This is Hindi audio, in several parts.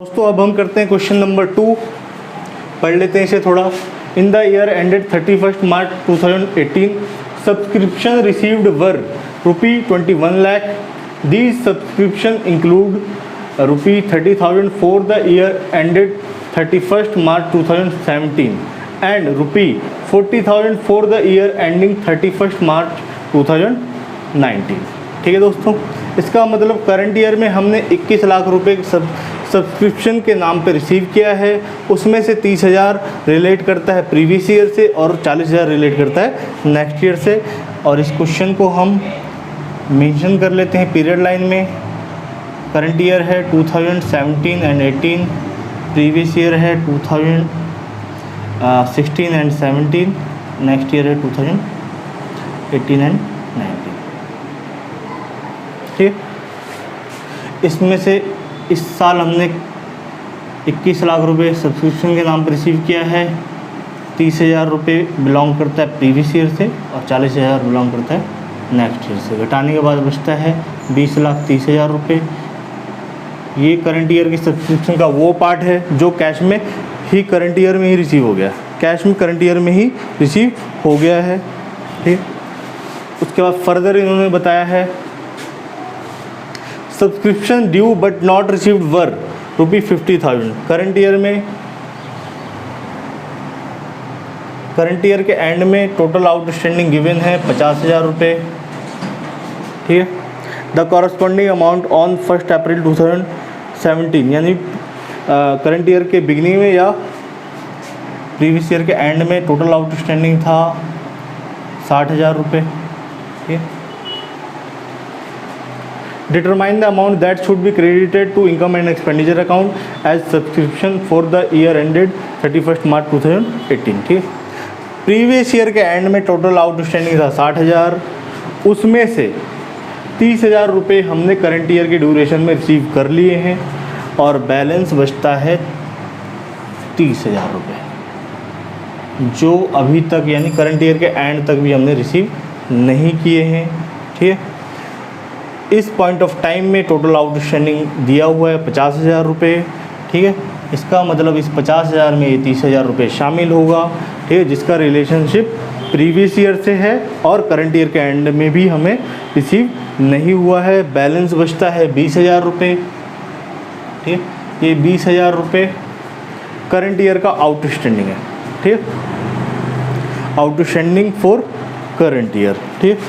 दोस्तों अब हम करते हैं क्वेश्चन नंबर 2। पढ़ लेते हैं इसे थोड़ा। In the year ended 31 March 2018 subscription received were ₹21 lakh. These subscription include ₹30,000 for the year ended 31 March 2017 and ₹40,000 for the year ending 31 मार्च 2019। ठीक है दोस्तों, इसका मतलब करंट ईयर में हमने 21 लाख रुपए सब्सक्रिप्शन के नाम पे रिसीव किया है। उसमें से 30,000 रिलेट करता है प्रीवियस ईयर से और 40,000 रिलेट करता है नेक्स्ट ईयर से। और इस क्वेश्चन को हम मेंशन कर लेते हैं पीरियड लाइन में। करंट ईयर है 2017 एंड 18, प्रीवियस ईयर है 2016 एंड 17, नेक्स्ट ईयर है 2018 एंड 19। ठीक, इसमें से इस साल हमने 21 लाख रुपए सब्सक्रिप्शन के नाम पर रिसीव किया है। 30,000 रुपये बिलोंग करता है प्रीवियस ईयर से और 40,000 बिलोंग करता है नेक्स्ट ईयर से। घटाने के बाद बचता है 20,30,000 रुपये। ये करंट ईयर की सब्सक्रिप्शन का वो पार्ट है जो कैश में ही करंट ईयर में ही रिसीव हो गया, कैश में करंट ईयर में ही रिसीव हो गया है। ठीक, उसके बाद फर्दर इन्होंने बताया है subscription due but not received were ₹50,000। Current year के एंड में टोटल आउटस्टैंडिंग गिवन है 50,000 रुपये। ठीक है, द कॉरस्पॉन्डिंग अमाउंट ऑन 1 अप्रैल 2017, यानी करंट ईयर के बिगिनिंग में या प्रीवियस ईयर के एंड में टोटल आउटस्टैंडिंग था 60,000 रुपये। ठीक है, determine the amount that should be credited to income and expenditure account as subscription for the year ended 31 March 2018। ठीक, प्रीवियस ईयर के एंड में टोटल आउटस्टैंडिंग था 60,000, उसमें से 30,000 रुपये हमने करंट ईयर के ड्यूरेशन में रिसीव कर लिए हैं और बैलेंस बचता है 30,000 रुपये जो अभी तक यानी करंट ईयर के एंड तक भी हमने रिसीव नहीं किए हैं। ठीक है, इस पॉइंट ऑफ टाइम में टोटल आउटस्टैंडिंग दिया हुआ है 50,000 रुपये। ठीक है, इसका मतलब इस 50,000 में ये 30,000 रुपये शामिल होगा। ठीक है, जिसका रिलेशनशिप प्रीवियस ईयर से है और करंट ईयर के एंड में भी हमें रिसीव नहीं हुआ है। बैलेंस बचता है 20,000 रुपये। ठीक, ये 20,000 रुपये करंट ईयर का आउटस्टैंडिंग है। ठीक, आउटस्टैंडिंग फॉर करंट ईयर। ठीक,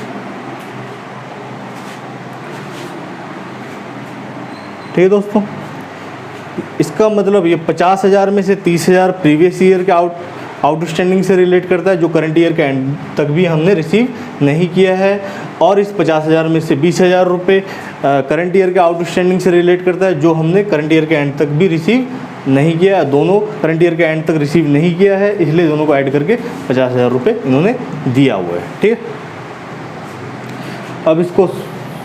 ठीक है दोस्तों, इसका मतलब ये 50,000 में से 30,000 प्रीवियस ईयर के आउटस्टैंडिंग से रिलेट करता है जो करंट ईयर के एंड तक भी हमने रिसीव नहीं किया है, और इस 50,000 में से 20,000 रुपये करंट ईयर के आउटस्टैंडिंग से रिलेट करता है जो हमने करंट ईयर के एंड तक भी रिसीव नहीं किया है। दोनों करंट ईयर के एंड तक रिसीव नहीं किया है, इसलिए दोनों को ऐड करके 50,000 रुपये इन्होंने दिया हुआ है। ठीक है, अब इसको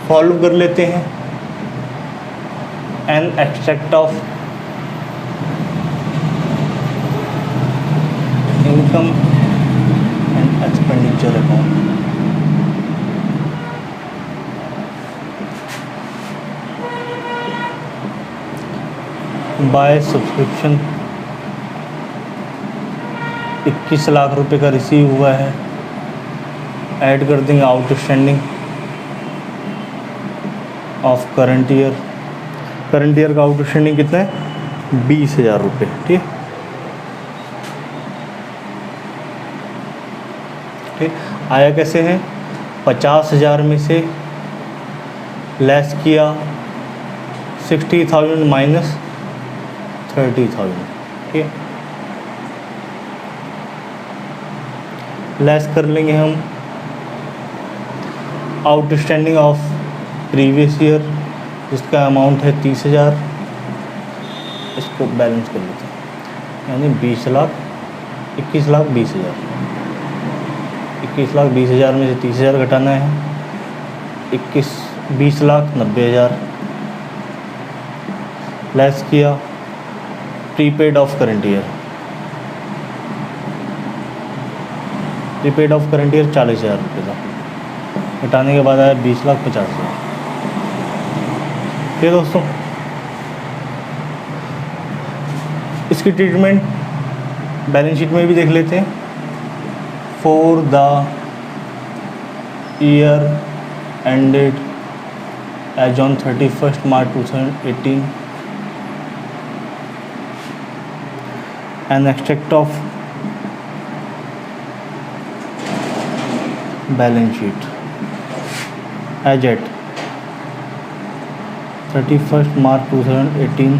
सॉल्व कर लेते हैं। An extract of income and expenditure account by subscription 21 lakh रुपए का रिसीव हुआ है। ऐड कर देंगे outstanding of current year. Current year का आउटस्टैंडिंग कितना है? 20,000 रुपये। ठीक, ठीक, आया कैसे है? 50,000 में से लेस किया 60,000 माइनस 30,000। ठीक, लेस कर लेंगे हम आउटस्टैंडिंग ऑफ प्रीवियस ईयर जिसका अमाउंट है 30,000, इसको बैलेंस कर लेते हैं, यानी 21 लाख 20,000। 21 लाख 20,000 में से 30,000 घटाना है, 20 लाख 90,000 लेस किया prepaid of current year. Prepaid of current year 40,000 रुपये था, घटाने के बाद आया 20,50,000। ठीक है दोस्तों, इसकी ट्रीटमेंट बैलेंस शीट में भी देख लेते हैं। For the year ended as on 31 March 2018 an extract of balance sheet as at 31st March 2018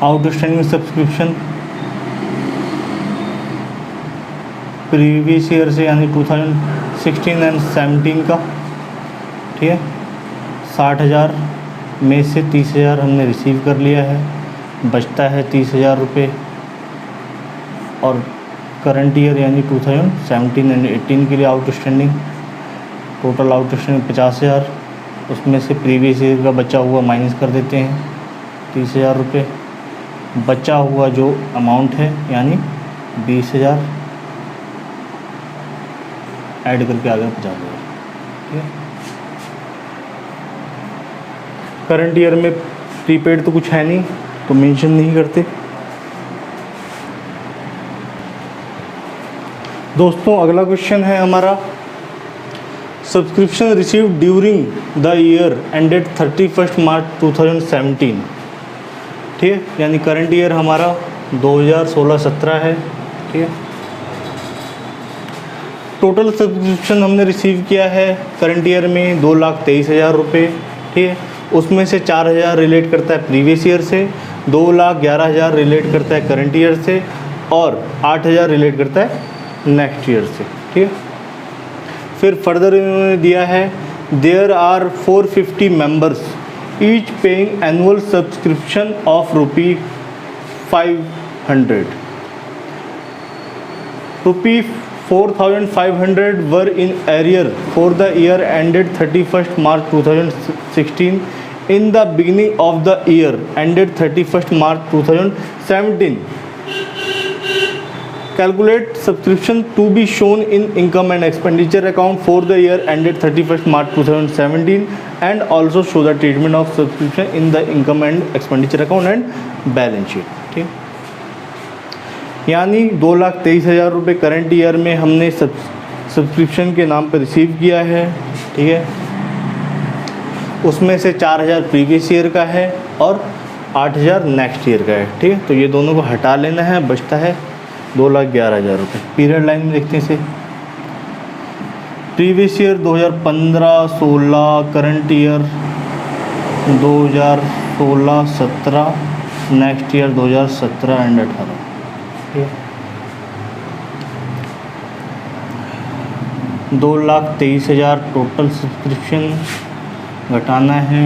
outstanding subscription previous year से यानी 2016 एंड 17 का, ठीक है। 60,000 में से 30,000 हमने रिसीव कर लिया है, बचता है 30,000 रुपये। और करंट ईयर यानी 2017 एंड 18 के लिए आउटस्टैंडिंग, टोटल आउटस्टैंडिंग 50,000, उसमें से प्रीवियस ईयर का बचा हुआ माइनस कर देते हैं 30,000 रुपये। बचा हुआ जो अमाउंट है यानी 20,000 ऐड करके आ गया 50,000, ठीक है। करंट ईयर में प्रीपेड तो कुछ है नहीं तो मेंशन नहीं करते। दोस्तों अगला क्वेश्चन है हमारा, subscription received during the year ended 31 March 2017, ठीक है। यानी करंट ईयर हमारा 2016-17 है, ठीक है। टोटल सब्सक्रिप्शन हमने रिसीव किया है करंट ईयर में 2,23,000 रुपये, ठीक है। उसमें से 4,000 रिलेट करता है प्रीवियस ईयर से, 2,11,000 रिलेट करता है करंट ईयर से, और 8,000 रिलेट करता है नेक्स्ट ईयर से, ठीक है। फिर फर्दर इन्होंने दिया है there are 450 members each paying annual subscription of ₹500, ₹4,500 were in arrear for the year ended 31st March 2016 in the beginning of the year ended 31st March 2017. Calculate subscription to be shown in income and expenditure account for the year ended 31st March 2017 and also show the treatment of subscription in the income and expenditure account and balance sheet, ठीक। यानी 2,23,000 रुपये करंट ईयर में हमने सब्सक्रिप्शन के नाम पर रिसीव किया है, ठीक है। उसमें से 4,000 प्रीवियस ईयर का है और 8,000 नेक्स्ट ईयर का है, ठीक है। तो ये दोनों को हटा लेना है, बचता है 2,11,000 रुपये। पीरियड लाइन में देखते हैं इसे। Previous year 2015-16, current year 2016-17, next year 2017 and 18, 2,23,000 total subscription, घटाना है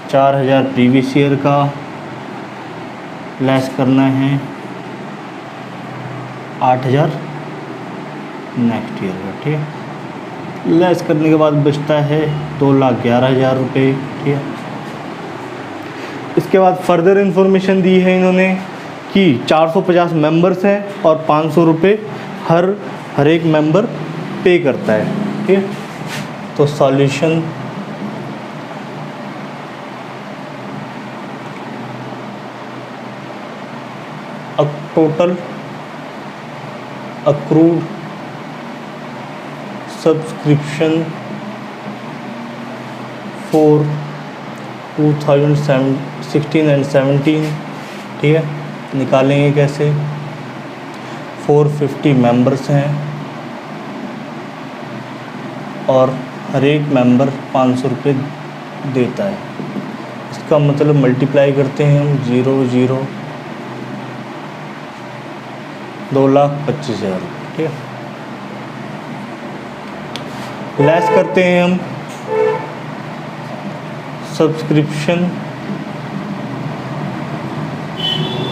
4,000 प्रीवियस ईयर का, लेस करना है 8,000 नेक्स्ट ईयर का, ठीक है। लेस करने के बाद बचता है 2,11,000 रुपये, ठीक है। इसके बाद फर्दर इन्फॉर्मेशन दी है इन्होंने कि 450 मेंबर्स हैं और 500 रुपये हर एक मेंबर पे करता है, ठीक है। तो solution total accrued subscription for 2016 and 17, ठीक है। निकालेंगे कैसे, 450 मेंबर्स हैं और हर एक मेंबर 500 रुपये देता है। इसका मतलब मल्टीप्लाई करते हैं हम 0 2,25,000, ठीक है। लेस करते हैं हम सब्सक्रिप्शन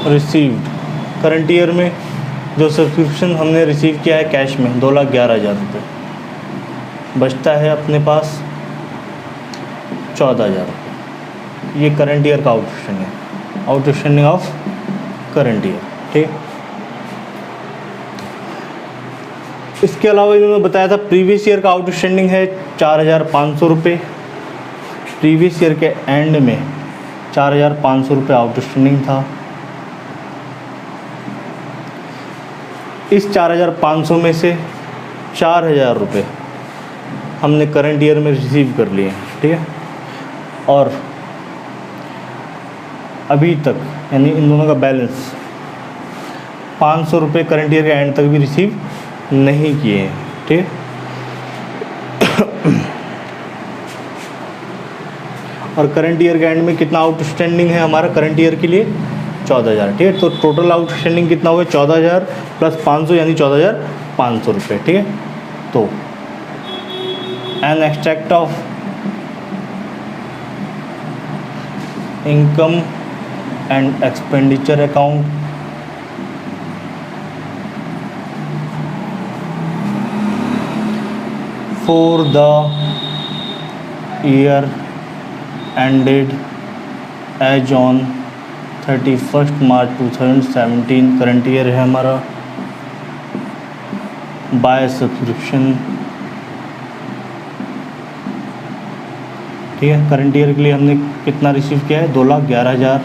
रिसीव्ड, करंट ईयर में जो सब्सक्रिप्शन हमने रिसीव किया है कैश में 2,11,000 रुपये, बचता है अपने पास 14,000 रुपये। ये करंट ईयर का आउटस्टैंडिंग है, आउटस्टैंडिंग ऑफ करंट ईयर, ठीक। इसके अलावा इन्होंने बताया था प्रीवियस ईयर का आउटस्टैंडिंग है 4,500 रुपये, प्रीवियस ईयर के एंड में 4,500 रुपये आउटस्टैंडिंग था। इस 4,500 में से 4,000 रुपये हमने करंट ईयर में रिसीव कर लिए, ठीक है। और अभी तक यानी इन दोनों का बैलेंस 500 रुपये करंट ईयर के एंड तक भी रिसीव नहीं किए हैं, ठीक है। और करंट ईयर के एंड में कितना आउटस्टैंडिंग है हमारा करंट ईयर के लिए? 14,000, ठीक है। तो टोटल आउटस्टैंडिंग कितना हुआ? 14,000 प्लस 500 यानी 14,500 रुपये, ठीक है। तो N extract of income and expenditure account for the year ended as on 31st March 2017, current year है हमारा, बाय सब्सक्रिप्शन, ठीक है। करंट ईयर के लिए हमने कितना रिसीव किया है? 2,11,000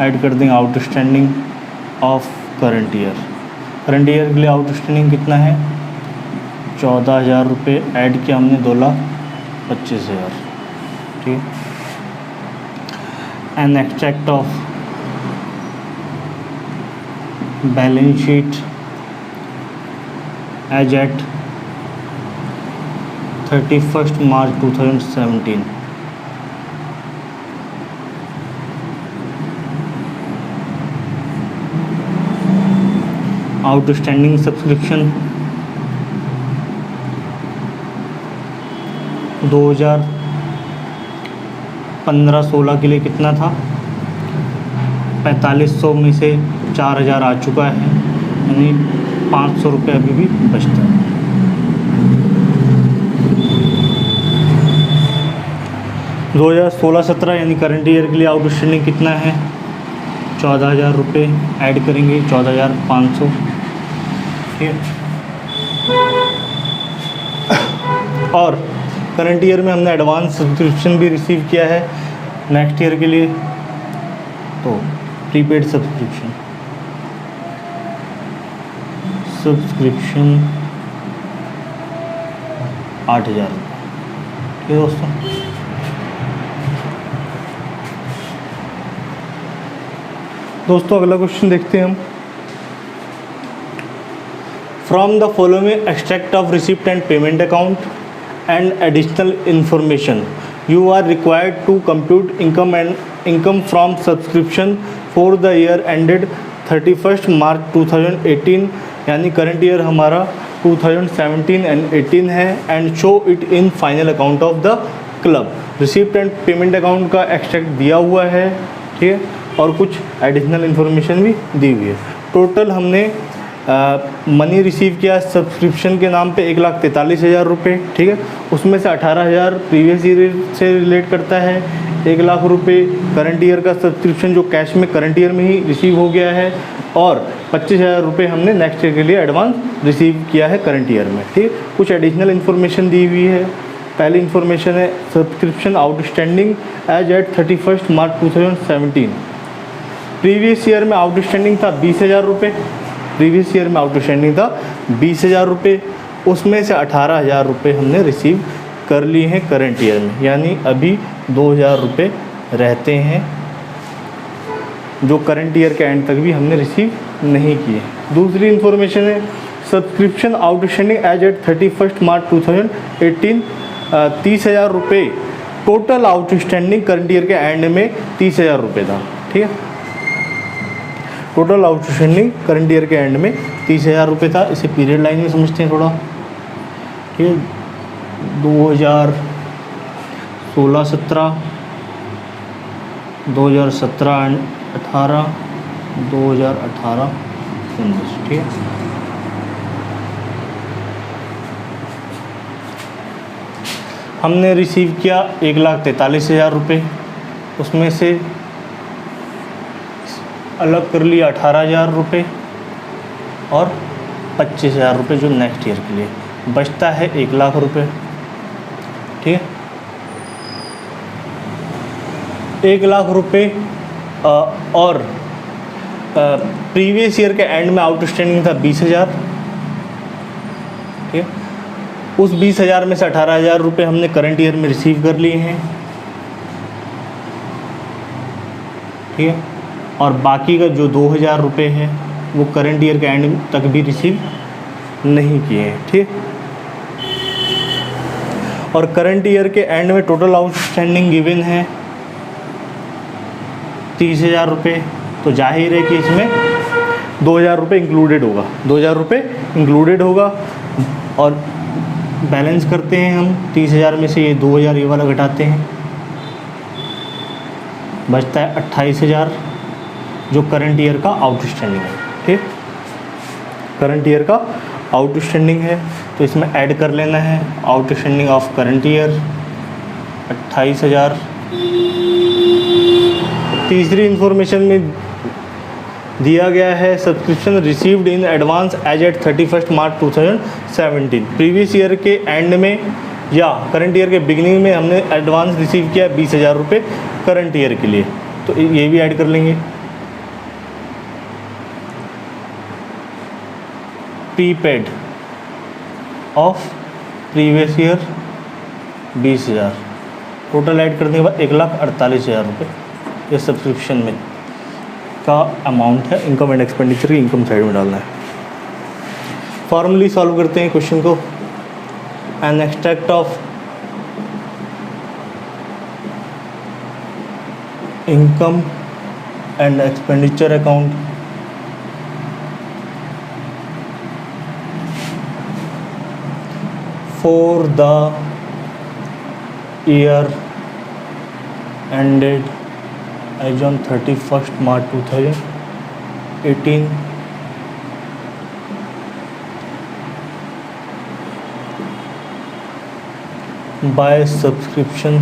ऐड कर देंगे outstanding of current year. Current year के लिए आउटस्टैंडिंग कितना है? 14,000 रुपये ऐड किया हमने 2,25,000, ठीक है। An extract of balance sheet as at 31st March 2017, outstanding subscription 2015-16 के लिए कितना था? 4500 में से 4,000 आ चुका है, यानी 500 रुपये अभी भी बचता है। 2016-17 यानी करंट ईयर के लिए आउटस्टैंडिंग कितना है? 14,000 रुपये ऐड करेंगे 14,500, ठीक है। और करंट ईयर में हमने एडवांस सब्सक्रिप्शन भी रिसीव किया है नेक्स्ट ईयर के लिए, तो प्रीपेड सब्सक्रिप्शन 8,000, ठीक है दोस्तों। दोस्तों अगला क्वेश्चन देखते हैं हम। From the following extract of receipt and payment account and additional information you are required to compute income from subscription for the year ended 31st March 2018, यानी करंट ईयर हमारा 2017 and 18 है, and show it in final account of the club. Receipt and payment account का एक्सट्रैक्ट दिया हुआ है, ठीक है, और कुछ एडिशनल इन्फॉर्मेशन भी दी हुई है। टोटल हमने मनी रिसीव किया सब्सक्रिप्शन के नाम पे 1,43,000 रुपये, ठीक है। उसमें से 18,000 प्रीवियस ईयर से रिलेट करता है, 1,00,000 रुपये करंट ईयर का सब्सक्रिप्शन जो कैश में करंट ईयर में ही रिसीव हो गया है, और 25,000 रुपये हमने नेक्स्ट ईयर के लिए एडवांस रिसीव किया है करंट ईयर में, ठीक। कुछ एडिशनल इन्फॉर्मेशन दी हुई है। पहली इन्फॉर्मेशन है subscription outstanding as at 31st March 2017। Previous year में आउटस्टैंडिंग था 20,000 रुपये, प्रीवियस ईयर में आउटस्टैंडिंग था 20,000 रुपये, उसमें से 18,000 रुपये हमने रिसीव कर लिए हैं करंट ईयर में, यानी अभी 2,000 रुपये रहते हैं जो करंट ईयर के एंड तक भी हमने रिसीव नहीं किए। दूसरी इन्फॉर्मेशन है subscription outstanding as at 31st March 2018 30,000 रुपये। टोटल आउटस्टैंडिंग करंट ईयर के एंड में 30,000 रुपये था, ठीक है। टोटल आउटस्टैंडिंग करंट ईयर के एंड में 30,000 रुपये था। इसे पीरियड लाइन में समझते हैं थोड़ा, ठीक है। 2016-17, 2017-18, 2018-19, ठीक है। हमने रिसीव किया 1,43,000 रुपये, उसमें से अलग कर लिया 18,000 रुपये और 25,000 रुपये जो नेक्स्ट ईयर के लिए बचता है 1,00,000 रुपये, ठीक है। 1,00,000 रुपये और प्रीवियस ईयर के एंड में आउटस्टैंडिंग था 20,000, ठीक है। उस 20,000 में से 18,000 रुपये हमने करंट ईयर में रिसीव कर लिए हैं, ठीक है। और बाकी का जो 2,000 रुपये है वो करंट ईयर के एंड तक भी रिसीव नहीं किए हैं, ठीक। और करंट ईयर के एंड में टोटल आउटस्टैंडिंग गिवन है 30,000 रुपये, तो जाहिर है कि इसमें 2,000 रुपये इंक्लूडेड होगा, 2,000 रुपये इंक्लूडेड होगा। और बैलेंस करते हैं हम 30,000 में से ये 2,000 ये वाला घटाते हैं, बचता है 28,000 जो करंट ईयर का आउटस्टैंडिंग है, ठीक। करंट ईयर का आउटस्टैंडिंग है तो इसमें ऐड कर लेना है आउटस्टैंडिंग ऑफ करंट ईयर 28,000। तीसरी इंफॉर्मेशन में दिया गया है subscription received in advance as at 31 March 2017। Previous year के एंड में या करंट ईयर के बिगिनिंग में हमने एडवांस रिसीव किया 20,000 रुपये करंट ईयर के लिए, तो ये भी ऐड कर लेंगे। Prepaid of previous year 20,000, total add करने के बाद 1,48,000 रुपये ये सब्सक्रिप्शन में का अमाउंट है। इनकम एंड एक्सपेंडिचर की इनकम साइड में डालना है। फॉर्मली सॉल्व करते हैं क्वेश्चन को। An extract of income and expenditure account for the year ended as on 31 March 2018 by subscription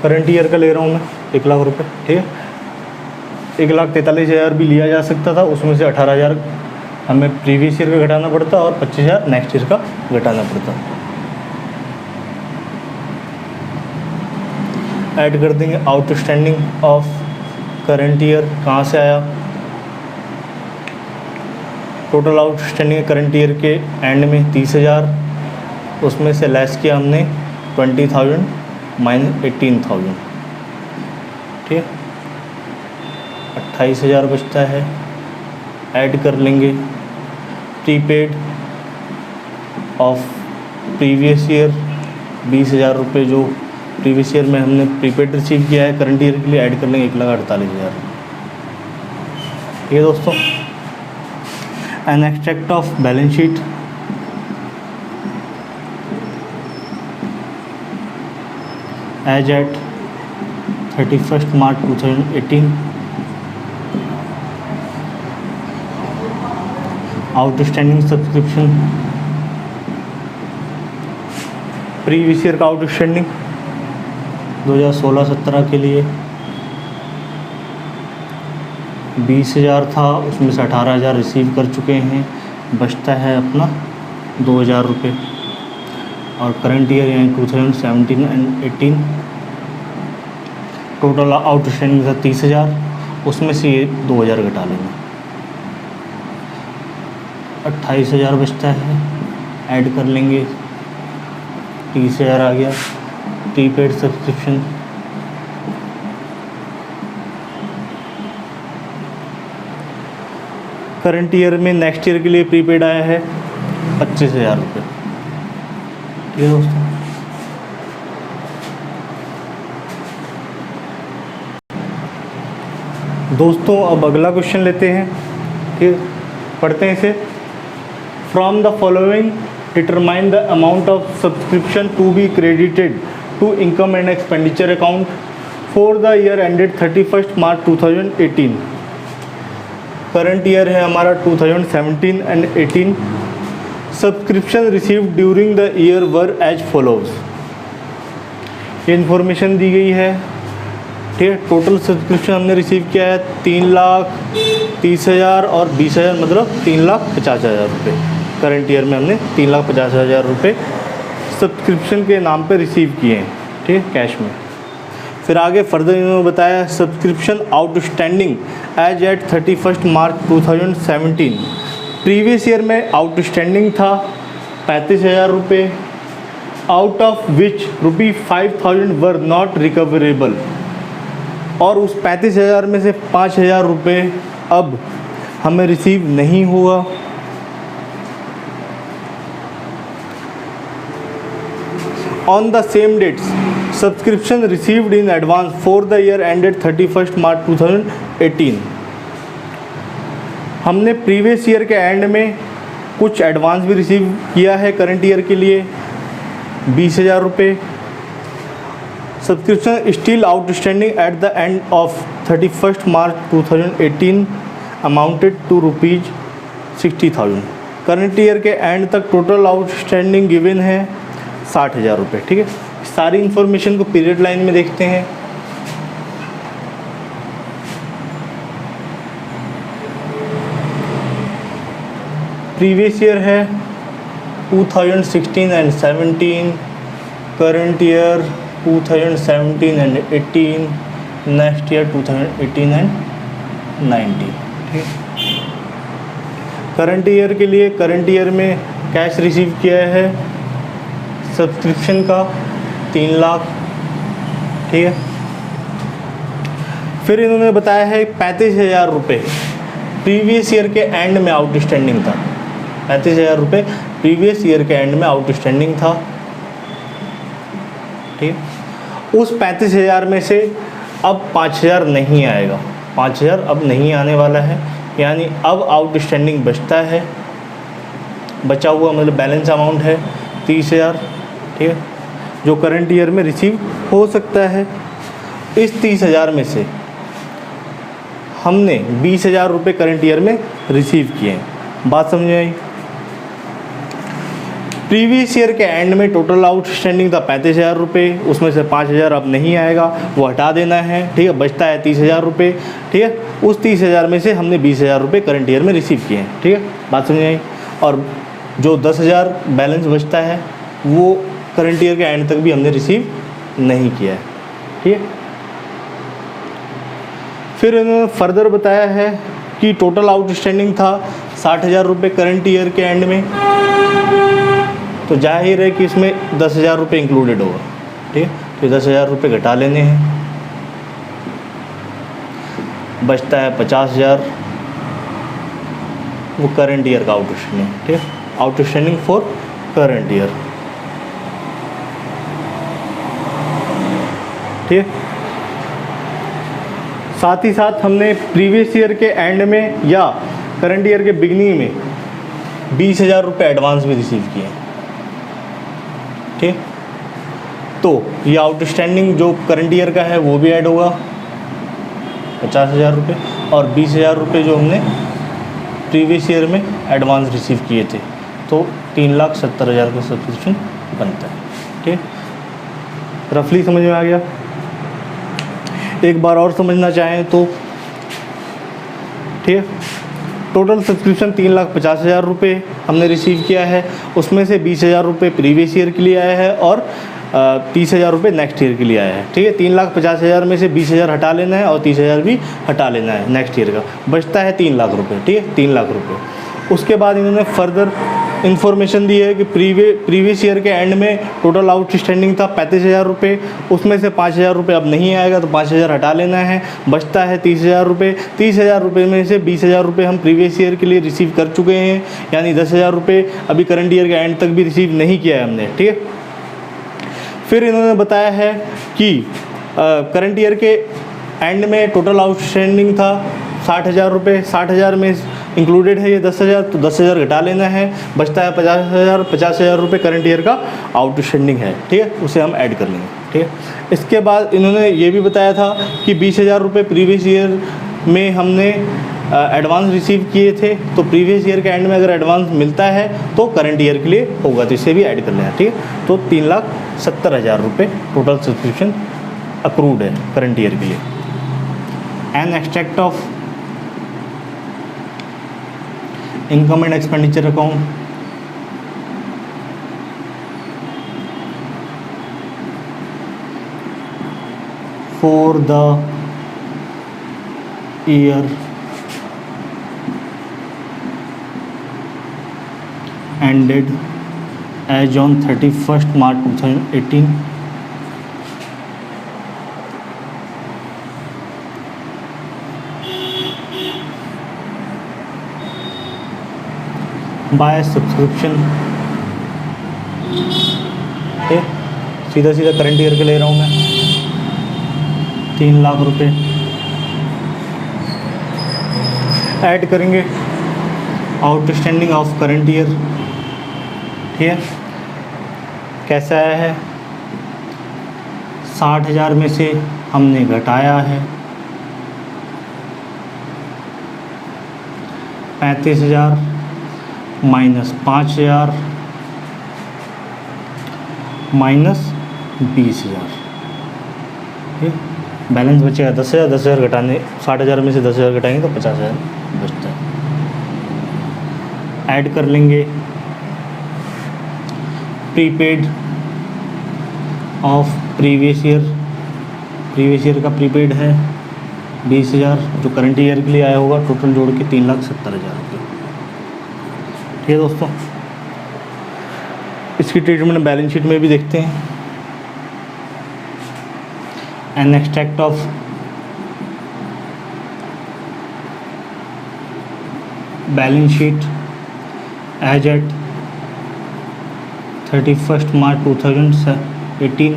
current year का ले रहा हूँ मैं 1,00,000 रुपये, ठीक है। 1,43,000 भी लिया जा सकता था, उसमें से 18,000 हमें प्रीवियस ईयर का घटाना पड़ता और 25,000 नेक्स्ट ईयर का घटाना पड़ता। ऐड कर देंगे आउटस्टैंडिंग ऑफ करंट ईयर, कहाँ से आया, टोटल आउटस्टैंडिंग करंट ईयर के एंड में 30,000, उसमें से लेस किया हमने 20,000 माइनस 18,000, ठीक है। 28,000 बचता है। ऐड कर लेंगे प्रीपेड ऑफ प्रीवियस ईयर 20,000 रुपये जो प्रीवियस ईयर में हमने प्रीपेड रिसीव किया है करंट ईयर के लिए, ऐड कर लेंगे 1,48,000, ठीक है दोस्तों। An extract of balance sheet as at 31 March 2018 outstanding subscription previous year का आउटस्टैंडिंग 2016-17 के लिए 20,000 था, उसमें से 18,000 रिसीव कर चुके हैं, बचता है अपना 2,000 रुपये। और करंट ईयर यानी 2017 एंड 18 टोटल आउटस्टैंडिंग था 30,000, उसमें से ये 2,000 घटा लेंगे, 28,000 बचता है। ऐड कर लेंगे 30,000 आ गया प्रीपेड सब्सक्रिप्शन, करंट ईयर में नेक्स्ट ईयर के लिए प्रीपेड आया है 25,000 रुपये, ठीक है दोस्तों। दोस्तों अब अगला क्वेश्चन लेते हैं, ठीक, पढ़ते हैं इसे। From the following determine the amount of subscription to be credited to income and expenditure account for the year ended 31 March 2018। Current year है हमारा 2017 and 18। Subscription received during the year were as follows. ये इन्फॉर्मेशन दी गई है, ठीक है। टोटल सब्सक्रिप्शन हमने रिसीव किया है 3,30,000 और 20,000, मतलब 3,50,000 रुपये। करंट ईयर में हमने 3,50,000 रुपये सब्सक्रिप्शन के नाम पे रिसीव किए हैं, ठीक है, कैश में। फिर आगे फर्दर इन्होंने बताया subscription outstanding as at 31 March 2017। Previous year में आउटस्टैंडिंग था 35,000 रुपये, out of which ₹5,000 were not recoverable, और उस 35,000 में से 5,000 रुपये अब हमें रिसीव नहीं हुआ। On the same dates subscription received in advance for the year ended 31 March 2018। हमने प्रीवियस ईयर के एंड में कुछ एडवांस भी रिसीव किया है करंट ईयर के लिए 20,000 रुपये। Subscription still outstanding at the end of 31 March 2018 amounted to ₹60,000। Current year के एंड तक टोटल आउटस्टैंडिंग गिवन है 60,000 रुपये, ठीक है। सारी इन्फॉर्मेशन को पीरियड लाइन में देखते हैं। प्रीवियस ईयर है 2016 and 17, current year 2017 and 18, next year 2018 and 19, ठीक। करंट ईयर के लिए करंट ईयर में कैश रिसीव किया है सब्सक्रिप्शन का 3 लाख, ठीक है। फिर इन्होंने बताया है 35,000 रुपये प्रीवियस ईयर के एंड में आउटस्टैंडिंग था। 35,000 रुपये प्रीवियस ईयर के एंड में आउटस्टैंडिंग था, ठीक। उस 35,000 में से अब 5,000 नहीं आएगा, 5,000 अब नहीं आने वाला है, यानी अब आउटस्टैंडिंग बचता है, बचा हुआ मतलब बैलेंस अमाउंट है 30,000, ठीक है, जो करंट ईयर में रिसीव हो सकता है। इस 30,000 में से हमने 20,000 रुपये करंट ईयर में रिसीव किए हैं। बात समझ में आई? प्रीवियस ईयर के एंड में टोटल आउटस्टैंडिंग था 35,000 रुपये, उसमें से 5,000 अब नहीं आएगा, वो हटा देना है, ठीक है। बचता है 30,000 रुपये, ठीक है। उस 30,000 में से हमने 20,000 रुपये करंट ईयर में रिसीव किए हैं, ठीक है। बात समझ में आई? और जो 10,000 बैलेंस बचता है वो करंट ईयर के एंड तक भी हमने रिसीव नहीं किया है, ठीक है। फिर इन्होंने फर्दर बताया है कि टोटल आउटस्टैंडिंग था 60,000 रुपये करंट ईयर के एंड में, तो जाहिर है कि इसमें 10,000 रुपये इंक्लूडेड होगा, ठीक है। तो 10,000 रुपये घटा लेने हैं, बचता है 50,000, वो करंट ईयर का आउटस्टैंडिंग, ठीक है, आउटस्टैंडिंग फॉर करंट ईयर, ठीक है। साथ ही साथ हमने प्रीवियस ईयर के एंड में या करंट ईयर के बिगनिंग में 20,000 रुपये एडवांस भी रिसीव किए, ठीक। तो ये आउटस्टैंडिंग जो करंट ईयर का है वो भी ऐड होगा 50,000 रुपये, और 20,000 रुपये जो हमने प्रीवियस ईयर में एडवांस रिसीव किए थे, तो 3,70,000 का सब्सक्रिप्शन बनता है, ठीक। रफली समझ में आ गया? एक बार और समझना चाहें तो, ठीक है, टोटल सब्सक्रिप्शन 3,50,000 रुपये हमने रिसीव किया है, उसमें से 20,000 रुपये प्रीवियस ईयर के लिए आया है और 30,000 रुपये नेक्स्ट ईयर के लिए आया है, ठीक है। 3,50,000 में से 20,000 हटा लेना है और 30,000 भी हटा लेना है नेक्स्ट ईयर का, बचता है 3 लाख रुपये, ठीक है, 3 लाख रुपये। उसके बाद इन्होंने फर्दर इन्फॉर्मेशन दी है कि प्रीवियस ईयर के एंड में टोटल आउटस्टैंडिंग था 35,000 रुपये, उसमें से 5,000 रुपये अब नहीं आएगा, तो 5,000 हटा लेना है, बचता है 30,000 रुपये। 30,000 रुपये में से 20,000 रुपये हम प्रीवियस ईयर के लिए रिसीव कर चुके हैं, यानी 10,000 रुपये अभी करंट ईयर के एंड तक भी रिसीव नहीं किया है हमने, ठीक है। फिर इन्होंने बताया है कि करंट ईयर के एंड में टोटल आउटस्टैंडिंग था 60,000 रुपये, 60,000 में इंक्लूडेड है ये 10,000, तो 10,000 घटा लेना है, बचता है 50,000। 50,000 रुपये करंट ईयर का आउटस्टैंडिंग है, ठीक है, उसे हम ऐड कर लेंगे, ठीक है। इसके बाद इन्होंने ये भी बताया था कि 20,000 रुपये प्रीवियस ईयर में हमने एडवांस रिसीव किए थे, तो प्रीवियस ईयर के एंड में अगर एडवांस मिलता है तो करंट ईयर के लिए होगा, तो इसे भी ऐड कर लेना, ठीक है। तो 3,70,000 रुपये टोटल सब्सक्रिप्शन अक्रूड है करंट ईयर के लिए। N extract of income and expenditure account, for the year ended as on 31st March 2018 by subscription। सीधा सीधा करंट ईयर के ले रहा हूँ मैं 3 लाख रुपए ऐड करेंगे आउटस्टैंडिंग ऑफ करंट ईयर। ठीक है, कैसा आया है? 60,000 में से हमने घटाया है 35,000 माइनस 5,000 माइनस 20,000। ठीक, बैलेंस बचेगा 10,000। 10,000 घटाने 60,000 में से 10,000 घटाएंगे तो 50,000 बचता है। ऐड कर लेंगे prepaid of previous year. Previous year का प्रीपेड है 20,000 जो करंट ईयर के लिए आया होगा, टोटल जोड़ के 3,70,000 रुपये। ठीक है दोस्तों, इसकी ट्रीटमेंट बैलेंस शीट में भी देखते हैं। An extract of balance sheet as at 31st March 2018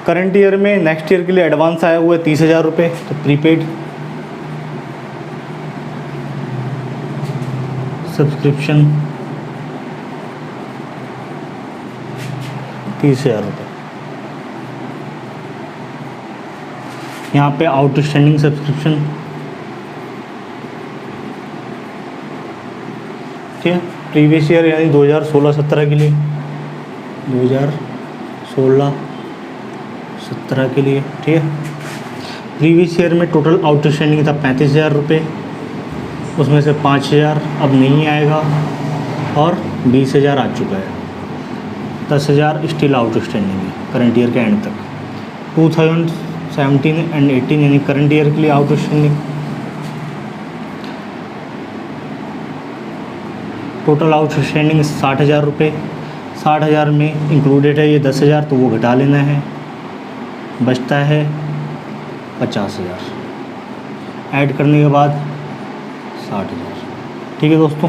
current year में नेक्स्ट ईयर के लिए एडवांस आया हुआ है 30,000 रुपये, तो प्रीपेड सब्सक्रिप्शन 30,000 रुपये। यहाँ पे आउटस्टैंडिंग सब्सक्रिप्शन, ठीक है, प्रीवियस ईयर यानी 2016-17 के लिए 2016-17 के लिए। ठीक है, प्रीवियस ईयर में टोटल आउटस्टैंडिंग था 35,000 रुपये, उसमें से 5,000 अब नहीं आएगा और 20,000 आ चुका है। 10,000 स्टिल आउटस्टैंडिंग है करंट ईयर के एंड तक। 2017 एंड 18 यानी करंट ईयर के लिए आउटस्टैंडिंग टोटल आउटस्टैंडिंग 60,000 रुपये। 60,000 में इंक्लूडेड है ये 10,000, तो वो घटा लेना है, बचता है 50,000। ऐड करने के बाद 60,000। ठीक है दोस्तों।